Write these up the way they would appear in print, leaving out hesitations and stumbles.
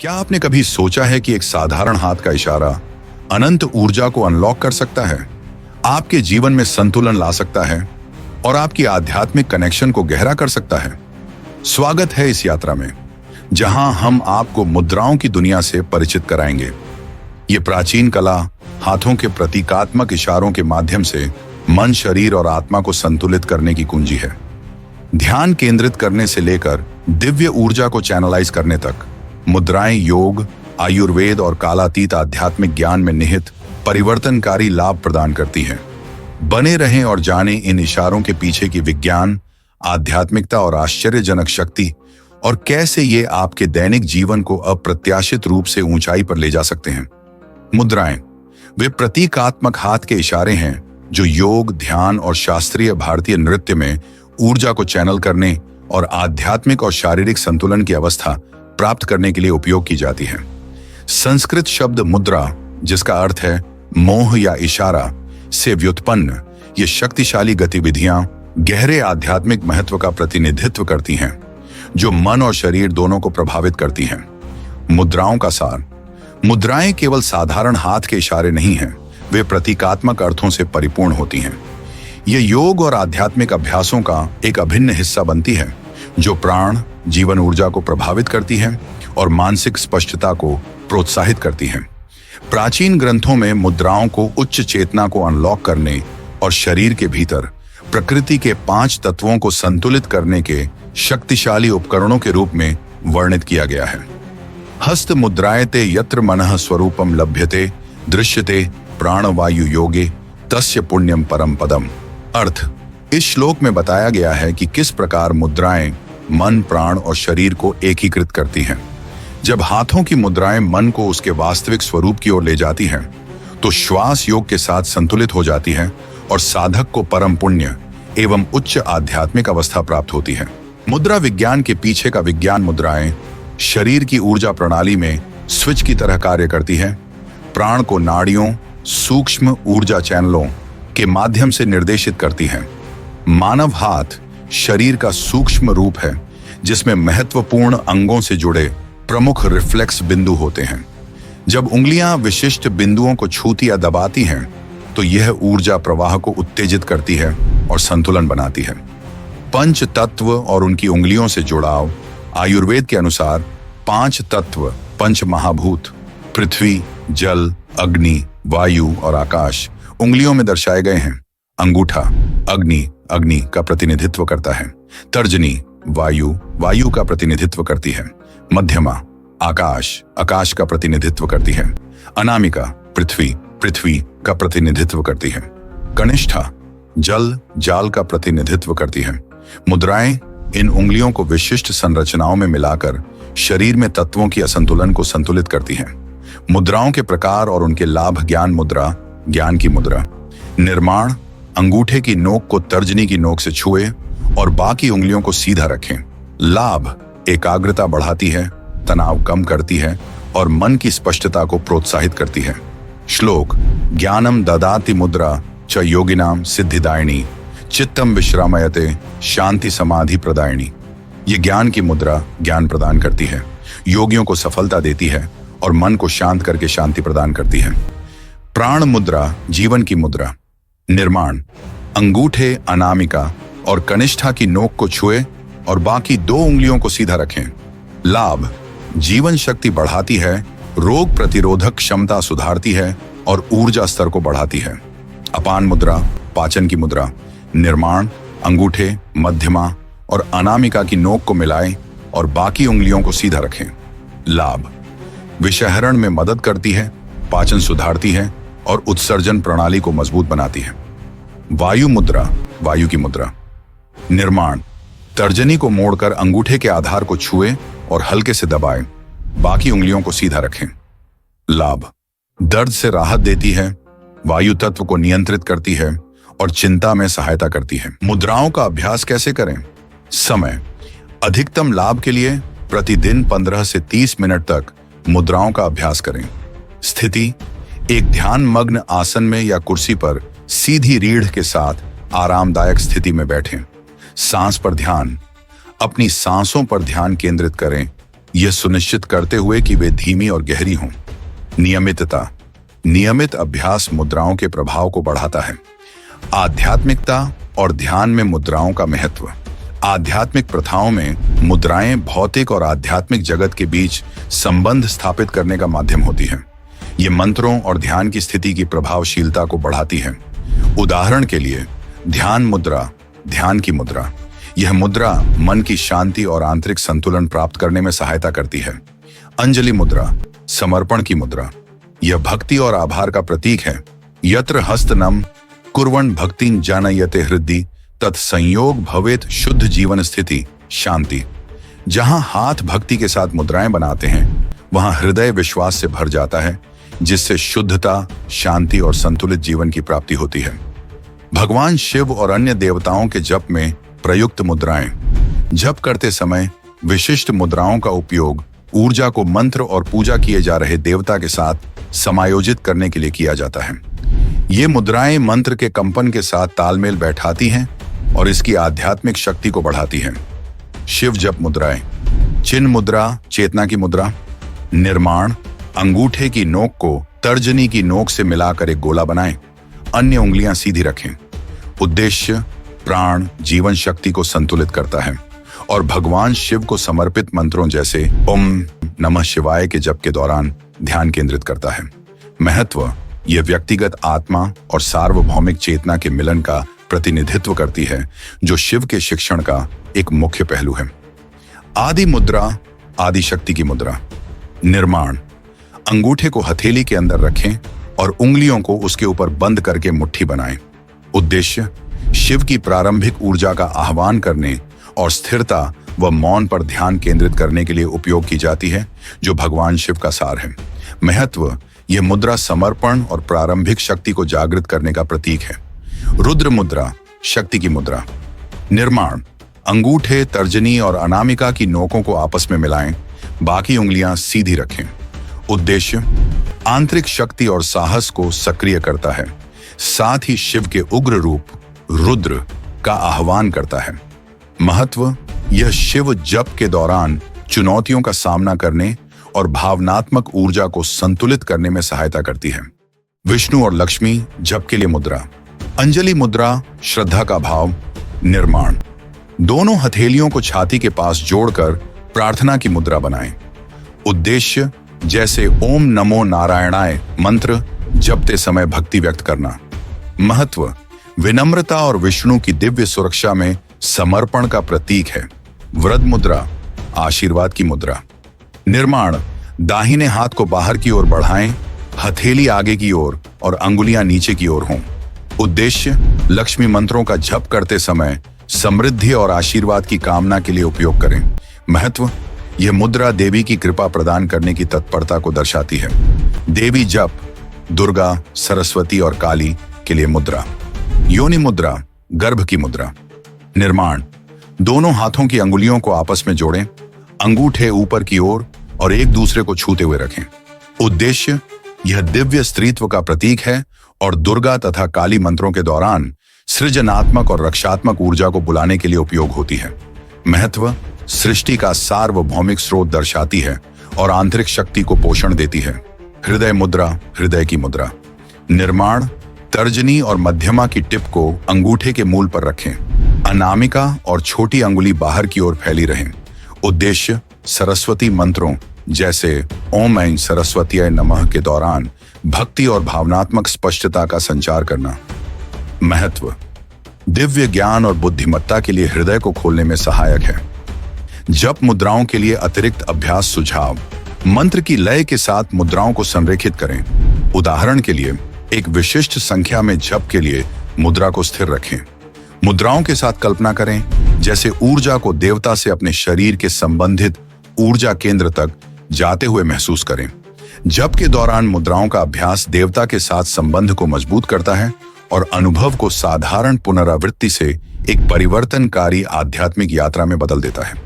क्या आपने कभी सोचा है कि एक साधारण हाथ का इशारा अनंत ऊर्जा को अनलॉक कर सकता है, आपके जीवन में संतुलन ला सकता है और आपकी आध्यात्मिक कनेक्शन को गहरा कर सकता है? स्वागत है इस यात्रा में, जहां हम आपको मुद्राओं की दुनिया से परिचित कराएंगे। ये प्राचीन कला हाथों के प्रतीकात्मक इशारों के माध्यम से मन, शरीर और आत्मा को संतुलित करने की कुंजी है। ध्यान केंद्रित करने से लेकर दिव्य ऊर्जा को चैनलाइज करने तक, मुद्राएं योग, आयुर्वेद और कालातीत आध्यात्मिक ज्ञान में निहित परिवर्तनकारी लाभ प्रदान करती हैं। बने रहें और जानें इन इशारों के पीछे की विज्ञान, आध्यात्मिकता और आश्चर्यजनक शक्ति, और कैसे ये आपके दैनिक जीवन को अप्रत्याशित रूप से ऊंचाई पर ले जा सकते हैं। मुद्राएं वे प्रतीकात्मक हाथ के इशारे हैं जो योग, ध्यान और शास्त्रीय भारतीय नृत्य में ऊर्जा को चैनल करने और आध्यात्मिक और शारीरिक संतुलन की अवस्था प्राप्त करने के लिए उपयोग की जाती है। संस्कृत शब्द मुद्रा, जिसका अर्थ है मोह या इशारा, से व्युत्पन्न ये शक्तिशाली गतिविधियां गहरे आध्यात्मिक महत्व का प्रतिनिधित्व करती हैं, जो मन और शरीर दोनों को प्रभावित करती हैं। मुद्राओं का सार: मुद्राएं केवल साधारण हाथ के इशारे नहीं हैं, वे प्रतीकात्मक अर्थों से परिपूर्ण होती हैं। ये योग और आध्यात्मिक अभ्यासों का एक अभिन्न हिस्सा बनती है, जो प्राण, जीवन ऊर्जा को प्रभावित करती है और मानसिक स्पष्टता को प्रोत्साहित करती है। प्राचीन ग्रंथों में मुद्राओं को उच्च चेतना को अनलॉक करने और शरीर के भीतर प्रकृति के 5 तत्वों को संतुलित करने के शक्तिशाली उपकरणों के रूप में वर्णित किया गया है। हस्त मुद्राएं ते यत्र मनः स्वरूपम लभ्यते दृश्यते प्राणवायु योगे तस्य पुण्यम परम पदम। अर्थ: इस श्लोक में बताया गया है कि किस प्रकार मुद्राएं मन, प्राण और शरीर को एकीकृत करती हैं। जब हाथों की मुद्राएं मन को उसके वास्तविक स्वरूप की ओर ले जाती हैं, तो श्वास योग के साथ संतुलित हो जाती है और साधक को परम पुण्य एवं उच्च आध्यात्मिक अवस्था प्राप्त होती है। मुद्रा विज्ञान के पीछे का विज्ञान: मुद्राएं शरीर की ऊर्जा प्रणाली में स्विच की तरह कार्य करती है। प्राण को नाड़ियों, सूक्ष्म ऊर्जा चैनलों के माध्यम से निर्देशित करती हैं। मानव हाथ शरीर का सूक्ष्म रूप है, जिसमें महत्वपूर्ण अंगों से जुड़े प्रमुख रिफ्लेक्स बिंदु होते हैं। जब उंगलियां विशिष्ट बिंदुओं को छूती या दबाती हैं, तो यह ऊर्जा प्रवाह को उत्तेजित करती है और संतुलन बनाती है। पंच तत्व और उनकी उंगलियों से जुड़ाव: आयुर्वेद के अनुसार 5 तत्व, पंच महाभूत पृथ्वी, जल, अग्नि, वायु और आकाश उंगलियों में दर्शाए गए हैं। अंगूठा अग्नि का प्रतिनिधित्व करता है। तर्जनी वायु का प्रतिनिधित्व करती है। मध्यमा आकाश का प्रतिनिधित्व करती है। अनामिका पृथ्वी का प्रतिनिधित्व करती है। कनिष्ठा जाल का प्रतिनिधित्व करती है। मुद्राएं इन उंगलियों को विशिष्ट संरचनाओं में मिलाकर शरीर में तत्वों की असंतुलन को संतुलित करती हैं। मुद्राओं के प्रकार और उनके लाभ: ज्ञान की मुद्रा। निर्माण: अंगूठे की नोक को तर्जनी की नोक से छुए और बाकी उंगलियों को सीधा रखें। लाभ: एकाग्रता बढ़ाती है, तनाव कम करती है और मन की स्पष्टता को प्रोत्साहित करती है। श्लोक: ज्ञानम ददाति मुद्रा च योगिनाम सिद्धिदायिनी चित्तम विश्रामयते शांति समाधि प्रदायिनी। ये ज्ञान की मुद्रा ज्ञान प्रदान करती है, योगियों को सफलता देती है और मन को शांत करके शांति प्रदान करती है। प्राण मुद्रा जीवन की मुद्रा। निर्माण: अंगूठे, अनामिका और कनिष्ठा की नोक को छुए और बाकी 2 उंगलियों को सीधा रखें। लाभ: जीवन शक्ति बढ़ाती है, रोग प्रतिरोधक क्षमता सुधारती है और ऊर्जा स्तर को बढ़ाती है। अपान मुद्रा पाचन की मुद्रा। निर्माण: अंगूठे, मध्यमा और अनामिका की नोक को मिलाएं और बाकी उंगलियों को सीधा रखें। लाभ: विषहरण में मदद करती है, पाचन सुधारती है और उत्सर्जन प्रणाली को मजबूत बनाती है। वायु की मुद्रा। निर्माण: तर्जनी को मोड़कर अंगूठे के आधार को छुए और हल्के से दबाएं, बाकी उंगलियों को सीधा रखें। लाभ: दर्द से राहत देती है, वायु तत्व को नियंत्रित करती है और चिंता में सहायता करती है। मुद्राओं का अभ्यास कैसे करें? समय: अधिकतम लाभ के लिए प्रतिदिन 15 से 30 मिनट तक मुद्राओं का अभ्यास करें। स्थिति: एक ध्यान मग्न आसन में या कुर्सी पर सीधी रीढ़ के साथ आरामदायक स्थिति में बैठें। सांस पर ध्यान: अपनी सांसों पर ध्यान केंद्रित करें यह सुनिश्चित करते हुए कि वे धीमी और गहरी हों। नियमितता। नियमित अभ्यास मुद्राओं के प्रभाव को बढ़ाता है। आध्यात्मिकता और ध्यान में मुद्राओं का महत्व। आध्यात्मिक प्रथाओं में मुद्राएं भौतिक और आध्यात्मिक जगत के बीच संबंध स्थापित करने का माध्यम होती हैं। ये मंत्रों और ध्यान की स्थिति की प्रभावशीलता को बढ़ाती है। उदाहरण के लिए ध्यान मुद्रा, ध्यान की मुद्रा। यह मुद्रा मन की शांति और आंतरिक संतुलन प्राप्त करने में सहायता करती है। अंजलि मुद्रा, समर्पण की मुद्रा। यह भक्ति और आभार का प्रतीक है। यत्र हस्तनम कुर्वन् भक्तिं जानयते हृदि तत्संयोग भवेत शुद्ध जीवन स्थिति शांति। जहां हाथ भक्ति के साथ मुद्राएं बनाते हैं, वहां हृदय विश्वास से भर जाता है, जिससे शुद्धता, शांति और संतुलित जीवन की प्राप्ति होती है। भगवान शिव और अन्य देवताओं के जप में प्रयुक्त मुद्राएं। जप करते समय विशिष्ट मुद्राओं का उपयोग ऊर्जा को मंत्र और पूजा किए जा रहे देवता के साथ समायोजित करने के लिए किया जाता है। ये मुद्राएं मंत्र के कंपन के साथ तालमेल बैठाती हैं और इसकी आध्यात्मिक शक्ति को बढ़ाती हैं। शिव जप मुद्राएं। चिन्ह मुद्रा, चेतना की मुद्रा। निर्माण। अंगूठे की नोक को तर्जनी की नोक से मिलाकर एक गोला बनाएं। अन्य उंगलियां सीधी रखें। उद्देश्य प्राण, जीवन शक्ति को संतुलित करता है और भगवान शिव को समर्पित मंत्रों जैसे ओम नमः शिवाय के जप के दौरान ध्यान केंद्रित करता है। महत्व। यह व्यक्तिगत आत्मा और सार्वभौमिक चेतना के मिलन का प्रतिनिधित्व करती है, जो शिव के शिक्षण का एक मुख्य पहलू है। आदि मुद्रा, आदि शक्ति की मुद्रा। निर्माण। अंगूठे को हथेली के अंदर रखें और उंगलियों को उसके ऊपर बंद करके मुट्ठी बनाएं। उद्देश्य शिव की प्रारंभिक ऊर्जा का आह्वान करने और स्थिरता व मौन पर ध्यान केंद्रित करने के लिए उपयोग की जाती है, जो भगवान शिव का सार है। महत्व। यह मुद्रा समर्पण और प्रारंभिक शक्ति को जागृत करने का प्रतीक है। रुद्र मुद्रा, शक्ति की मुद्रा। निर्माण। अंगूठे, तर्जनी और अनामिका की नोकों को आपस में मिलाएं, बाकी उंगलियां सीधी रखें। उद्देश्य आंतरिक शक्ति और साहस को सक्रिय करता है, साथ ही शिव के उग्र रूप रुद्र का आह्वान करता है। महत्व। यह शिव जप के दौरान चुनौतियों का सामना करने और भावनात्मक ऊर्जा को संतुलित करने में सहायता करती है। विष्णु और लक्ष्मी जप के लिए मुद्रा। अंजलि मुद्रा, श्रद्धा का भाव। निर्माण। दोनों हथेलियों को छाती के पास जोड़कर प्रार्थना की मुद्रा बनाएं। उद्देश्य जैसे ओम नमो नारायणाय मंत्र जपते समय भक्ति व्यक्त करना। महत्व। विनम्रता और विष्णु की दिव्य सुरक्षा में समर्पण का प्रतीक है। व्रत मुद्रा, आशीर्वाद की मुद्रा। निर्माण। दाहिने हाथ को बाहर की ओर बढ़ाएं, हथेली आगे की ओर और अंगुलियां नीचे की ओर हों। उद्देश्य लक्ष्मी मंत्रों का जप करते समय समृद्धि और आशीर्वाद की कामना के लिए उपयोग करें। महत्व। यह मुद्रा देवी की कृपा प्रदान करने की तत्परता को दर्शाती है। देवी जप। दुर्गा, सरस्वती और काली के लिए मुद्रा। योनि मुद्रा, गर्भ की मुद्रा। निर्माण। दोनों हाथों की अंगुलियों को आपस में जोड़ें, अंगूठे ऊपर की ओर और एक दूसरे को छूते हुए रखें। उद्देश्य यह दिव्य स्त्रीत्व का प्रतीक है और दुर्गा तथा काली मंत्रों के दौरान सृजनात्मक और रक्षात्मक ऊर्जा को बुलाने के लिए उपयोग होती है। महत्व। सृष्टि का सार्वभौमिक स्रोत दर्शाती है और आंतरिक शक्ति को पोषण देती है। हृदय मुद्रा, हृदय की मुद्रा। निर्माण। तर्जनी और मध्यमा की टिप को अंगूठे के मूल पर रखें, अनामिका और छोटी अंगुली बाहर की ओर फैली रहें। उद्देश्य सरस्वती मंत्रों जैसे ओम ऐं सरस्वतीय नमः के दौरान भक्ति और भावनात्मक स्पष्टता का संचार करना। महत्व। दिव्य ज्ञान और बुद्धिमत्ता के लिए हृदय को खोलने में सहायक है। जप मुद्राओं के लिए अतिरिक्त अभ्यास सुझाव। मंत्र की लय के साथ मुद्राओं को संरेखित करें। उदाहरण के लिए एक विशिष्ट संख्या में जप के लिए मुद्रा को स्थिर रखें। मुद्राओं के साथ कल्पना करें जैसे ऊर्जा को देवता से अपने शरीर के संबंधित ऊर्जा केंद्र तक जाते हुए महसूस करें। जप के दौरान मुद्राओं का अभ्यास देवता के साथ संबंध को मजबूत करता है और अनुभव को साधारण पुनरावृत्ति से एक परिवर्तनकारी आध्यात्मिक यात्रा में बदल देता है।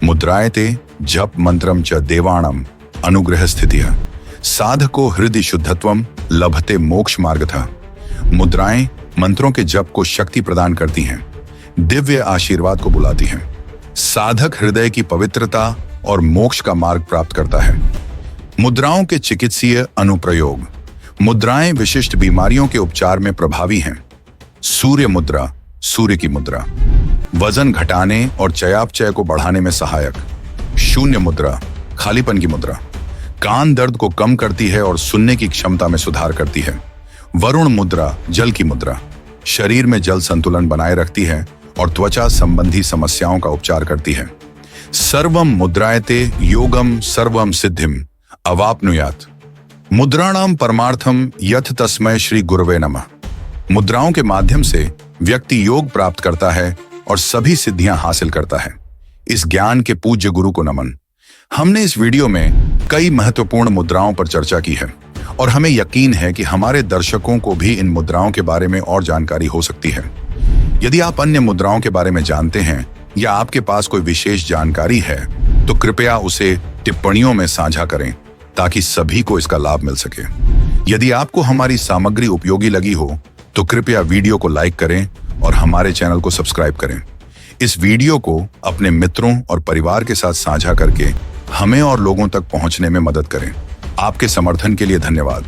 मुद्राएं ते जप मंत्रम च देवाणम अनुग्रह स्थितिः साधको हृदय शुद्धत्वम लभते मोक्ष मार्गतः। मुद्राएं मंत्रों के जप को शक्ति प्रदान करती हैं, दिव्य आशीर्वाद को बुलाती हैं। साधक हृदय की पवित्रता और मोक्ष का मार्ग प्राप्त करता है। मुद्राओं के चिकित्सीय अनुप्रयोग। मुद्राएं विशिष्ट बीमारियों के उपचार में प्रभावी हैं। सूर्य मुद्रा, सूर्य की मुद्रा, वजन घटाने और चयापचय को बढ़ाने में सहायक। शून्य मुद्रा, खालीपन की मुद्रा, कान दर्द को कम करती है और सुनने की क्षमता में सुधार करती है। वरुण मुद्रा, जल की मुद्रा, शरीर में जल संतुलन बनाए रखती है और त्वचा संबंधी समस्याओं का उपचार करती है। सर्वम मुद्रायते योगम सर्वम सिद्धिम अवाप्नुयात। मुद्राणाम परमार्थम यथ तस्मै श्री गुरवे नमः। मुद्राओं के माध्यम से व्यक्ति योग प्राप्त करता है और सभी सिद्धियां हासिल करता है। इस ज्ञान के पूज्य गुरु को नमन। हमने इस वीडियो में कई महत्वपूर्ण मुद्राओं पर चर्चा की है और हमें यकीन है कि हमारे दर्शकों को भी इन मुद्राओं के बारे में और जानकारी हो सकती है। यदि आप अन्य मुद्राओं के बारे में जानते हैं या आपके पास कोई विशेष जानकारी है तो कृपया उसे टिप्पणियों में साझा करें ताकि सभी को इसका लाभ मिल सके। यदि आपको हमारी सामग्री उपयोगी लगी हो तो कृपया वीडियो को लाइक करें और हमारे चैनल को सब्सक्राइब करें। इस वीडियो को अपने मित्रों और परिवार के साथ साझा करके हमें और लोगों तक पहुंचने में मदद करें। आपके समर्थन के लिए धन्यवाद।